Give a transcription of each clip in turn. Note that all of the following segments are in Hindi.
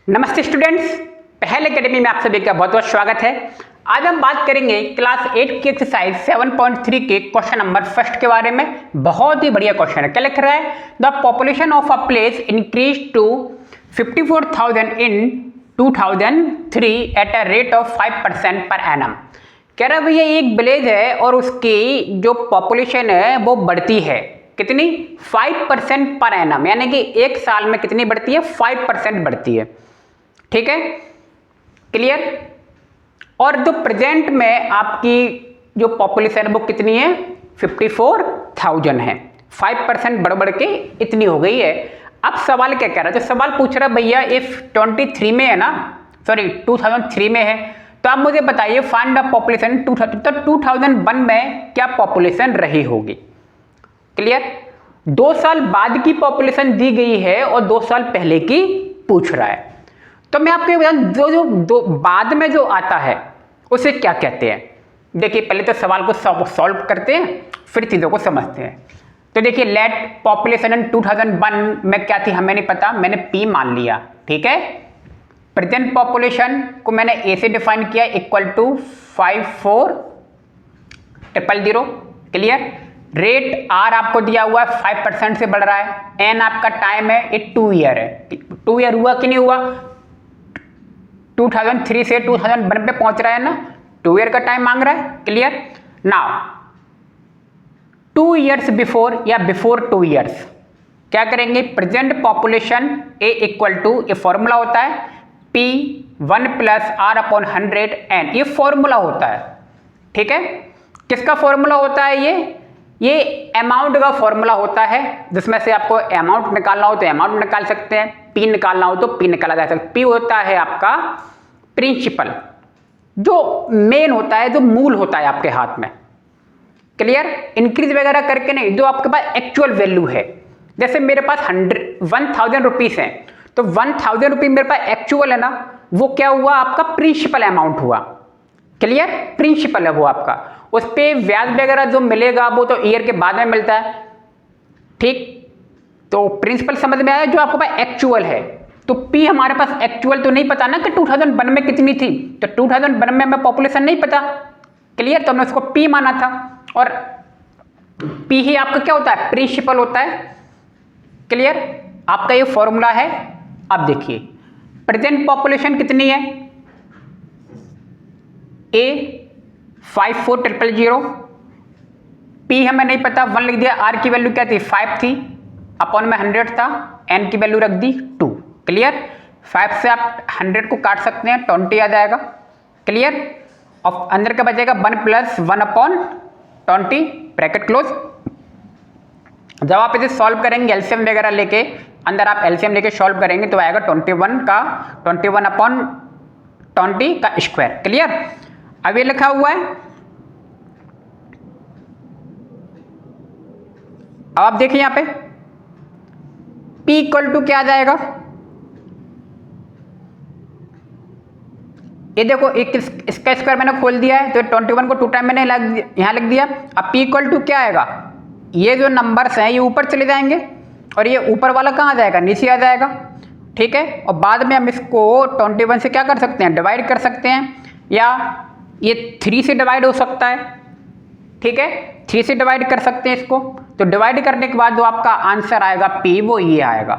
नमस्ते स्टूडेंट्स, पहल एकेडमी में आप सभी का बहुत बहुत स्वागत है। आज हम बात करेंगे क्लास 8 की एक्सरसाइज 7.3 के क्वेश्चन नंबर फर्स्ट के बारे में। बहुत ही बढ़िया क्वेश्चन है। क्या लिख रहा है? The population of a place increase to 54,000 in 2003 at a rate of 5% per annum. कह रहा है भैया एक विलेज है और उसकी जो पॉपुलेशन है वो बढ़ती है। कितनी? 5% पर एनम, यानी कि एक साल में कितनी बढ़ती है? 5% बढ़ती है। ठीक है, क्लियर। और जो प्रेजेंट में आपकी जो पॉपुलेशन है वो कितनी है? 54,000 है। 5% बढ़ बढ़ के इतनी हो गई है। अब सवाल क्या कह रहा है? जो सवाल पूछ रहा है भैया इफ 23 में है ना, सॉरी 2003 में है, तो आप मुझे बताइए फाइंड द पॉपुलेशन 2000, तो 2001 में क्या पॉपुलेशन रही होगी। क्लियर। 2 साल बाद की पॉपुलेशन दी गई है और 2 साल पहले की पूछ रहा है। तो मैं आपको बता जो बाद में जो आता है उसे क्या कहते हैं। देखिए पहले तो सवाल को सॉल्व करते हैं, फिर चीज़ों को समझते हैं। तो देखिए लेट पॉपुलेशन इन 2001 में क्या थी हमें नहीं पता, मैंने पी मान लिया। ठीक है, प्रेजेंट पॉपुलेशन को मैंने ए से डिफाइन किया equal to 54,000। Clear. Rate R आपको दिया हुआ है 5% से बढ़ रहा है। एन आपका टाइम है, ये 2 ईयर है। 2 ईयर हुआ कि नहीं हुआ? 2003 से 2001 पे पहुंच रहा है ना, 2 ईयर का टाइम मांग रहा है। क्लियर। नाउ 2 ईयर्स बिफोर या बिफोर 2 ईयर्स क्या करेंगे? Present population A equal to, ये फॉर्मूला होता है P 1 plus R upon 100 N, ये फॉर्मूला होता है। ठीक है, किसका फॉर्मूला होता है? ये अमाउंट का फॉर्मूला होता है, जिसमें से आपको अमाउंट निकालना हो तो अमाउंट निकाल सकते हैं, पी निकालना हो तो पी निकाला जा सकता है। पी होता है आपका प्रिंसिपल, जो मेन होता है, जो मूल होता है आपके हाथ में। क्लियर। इंक्रीज वगैरह करके नहीं, जो आपके पास एक्चुअल वैल्यू है। जैसे मेरे पास 1000 रुपीज है, तो 1000 रुपीज मेरे पास एक्चुअल है ना, वो क्या हुआ? आपका प्रिंसिपल अमाउंट हुआ। क्लियर, प्रिंसिपल है वो आपका। उस पे ब्याज वगैरह जो मिलेगा वो तो ईयर के बाद में मिलता है। ठीक, तो प्रिंसिपल समझ में आया, जो आपके पास एक्चुअल है। तो पी हमारे पास एक्चुअल तो नहीं पता ना कि 2001 में कितनी थी, तो 2001 में हमें पॉपुलेशन नहीं पता। क्लियर, तो हमने उसको पी माना था, और पी ही आपका क्या होता है? प्रिंसिपल होता है। क्लियर, आपका ये फॉर्मूला है। अब देखिए प्रेजेंट पॉपुलेशन कितनी है? ए 54,000, पी हमें नहीं पता, 1 लिख दिया। आर की वैल्यू क्या थी? 5 थी, अपॉन में 100 था, एन की वैल्यू रख दी 2। क्लियर। 5 से आप 100 को काट सकते हैं, 20 आ जाएगा। क्लियर। और अंदर का बचेगा 1 प्लस 1 अपॉन 20, ब्रैकेट क्लोज। जब आप इसे सॉल्व करेंगे एलसीएम वगैरह लेके, अंदर आप एलसीएम लेके सॉल्व करेंगे तो आएगा 21 अपॉन 20 का स्क्वायर। क्लियर। अब ये लिखा हुआ है, अब आप देखिए यहां पे P इक्वल टू क्या आ जाएगा? ये देखो एक इसका स्क्वायर मैंने खोल दिया है, तो 21 को 2 टाइम मैंने यहां लिख दिया। अब P इक्वल टू क्या आएगा? ये जो नंबर्स हैं ये ऊपर चले जाएंगे और ये ऊपर वाला कहाँ आ जाएगा? नीचे आ जाएगा। ठीक है, और बाद में हम इसको 21 से क्या कर सकते हैं? डिवाइड कर सकते हैं, या ये 3 से डिवाइड हो सकता है। ठीक है, 3 से डिवाइड कर सकते हैं इसको। तो डिवाइड करने के बाद जो आपका आंसर आएगा P, वो ये आएगा।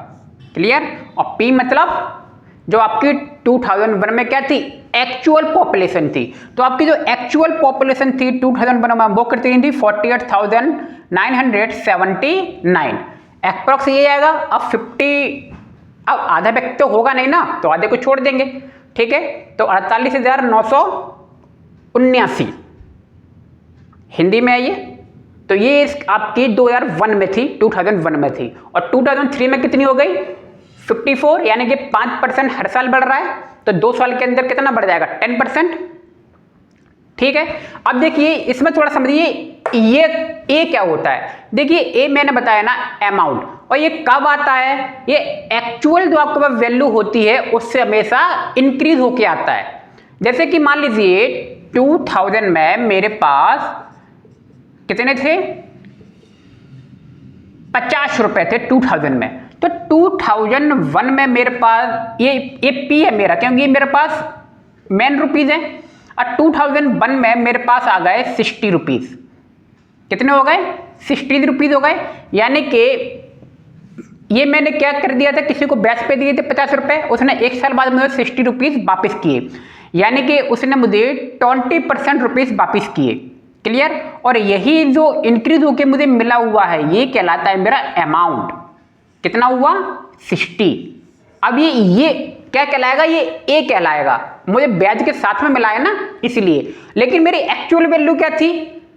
क्लियर। और P मतलब जो आपकी 2001 में क्या थी? एक्चुअल पॉपुलेशन थी। तो आपकी जो एक्चुअल पॉपुलेशन थी 2001 में वो कितनी थी? 48,979। अप्रॉक्स ये आएगा। अब 50, अब आधा व्यक्ति तो होगा नहीं ना, तो आधे को छोड़ देंगे। ठीक है, तो 48,979 हिंदी में है ये। तो ये आपकी 2001 में थी, 2001 में थी। और 2003 में कितनी हो गई? 54, यानी कि 5% हर साल बढ़ रहा है। तो 2 साल के अंदर कितना बढ़ जाएगा? 10%। ठीक है, अब देखिए इसमें थोड़ा समझिए ये ए क्या होता है। देखिए ए मैंने बताया ना अमाउंट, और ये कब आता है? ये एक्चुअल जो आपके पास वैल्यू होती है उससे हमेशा इंक्रीज होके आता है। जैसे कि मान लीजिए 2000 में मेरे पास कितने थे? 50 रुपए थे 2000 में। तो 2001 में मेरे पास ये पी है मेरा, क्योंकि मेरे पास मेन रुपीज़ है, और 2001 में मेरे पास आ गए 60 रुपीज़। कितने हो गए? 60 रुपीज़ हो गए। यानी कि ये मैंने क्या कर दिया था, किसी को बैच पे दिए थे 50 रुपये, उसने 1 साल बाद मुझे 60 रुपीज़ वापस किए, यानी कि उसने मुझे 20% रुपीज़ वापस किए। क्लियर? और यही जो इंक्रीज होके मुझे मिला हुआ है ये कहलाता है मेरा अमाउंट। कितना हुआ? 60। अब ये क्या कहलाएगा? ये ए कहलाएगा, मुझे ब्याज के साथ में मिला है ना इसलिए। लेकिन मेरी एक्चुअल वैल्यू क्या थी?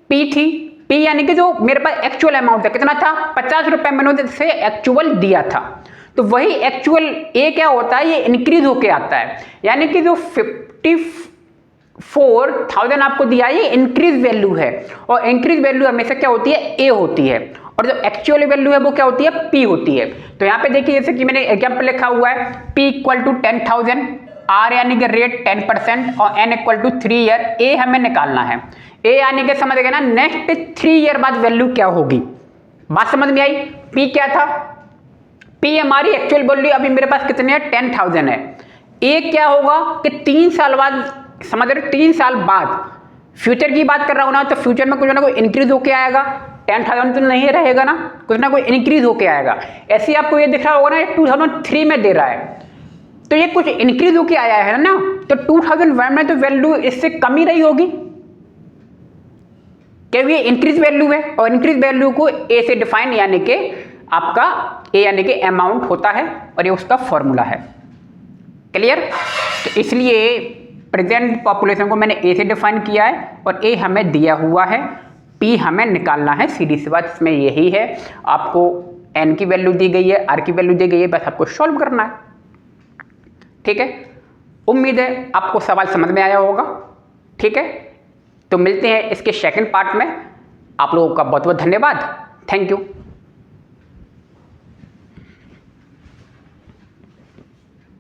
पी थी। पी यानी कि जो मेरे पास एक्चुअल अमाउंट है कितना था? 50 रुपये मैंने उसे एक्चुअल दिया था। तो वही एक्चुअल ए क्या होता है? ये इंक्रीज होके आता है, यानी कि जो 54,000 आपको दिया ये इंक्रीज वैल्यू है, और इंक्रीज वैल्यू हमेशा क्या होती है? ए होती है, और जो एक्चुअल वैल्यू है वो क्या होती है? पी होती है। तो यहाँ पे देखिए जैसे कि मैंने एग्जाम्पल लिखा हुआ है, P इक्वल टू 10,000, आर यानी कि रेट 10% और एन इक्वल टू 3 ईयर। ए हमें निकालना है, ए यानी कि समझ गए ना, नेक्स्ट 3 ईयर बाद वैल्यू क्या होगी। बात समझ में आई? पी क्या था? पी हमारी एक्चुअल वैल्यू अभी मेरे पास कितने है? 10,000 है। ए क्या होगा कि 3 साल बाद, समझ रहे, 3 साल बाद, फ्यूचर की बात कर रहा हूं ना, तो फ्यूचर में कुछ ना कोई इंक्रीज होके आएगा। 10,000 तो नहीं रहेगा ना, कुछ ना कोई इंक्रीज होके आएगा। ऐसे आपको ये दिख रहा होगा ना, ये 2003 में दे रहा है, तो ये कुछ इंक्रीज होके आया है ना, तो 2001 में तो वैल्यू इससे कम ही रही होगी, क्योंकि ये इंक्रीज वैल्यू है, और इंक्रीज वैल्यू को ए से डिफाइन, यानी कि आपका ए यानी कि अमाउंट होता है, और ये उसका फॉर्मूला है। क्लियर? तो इसलिए प्रेजेंट पॉपुलेशन को मैंने ए से डिफाइन किया है, और ए हमें दिया हुआ है, पी हमें निकालना है। सीधी सी बात इसमें यही है, आपको एन की वैल्यू दी गई है, आर की वैल्यू दी गई है, बस आपको सॉल्व करना है। ठीक है? उम्मीद है आपको सवाल समझ में आया होगा। ठीक है? तो मिलते हैं इसके सेकंड पार्ट में। आप लोगों का बहुत बहुत धन्यवाद। Thank you.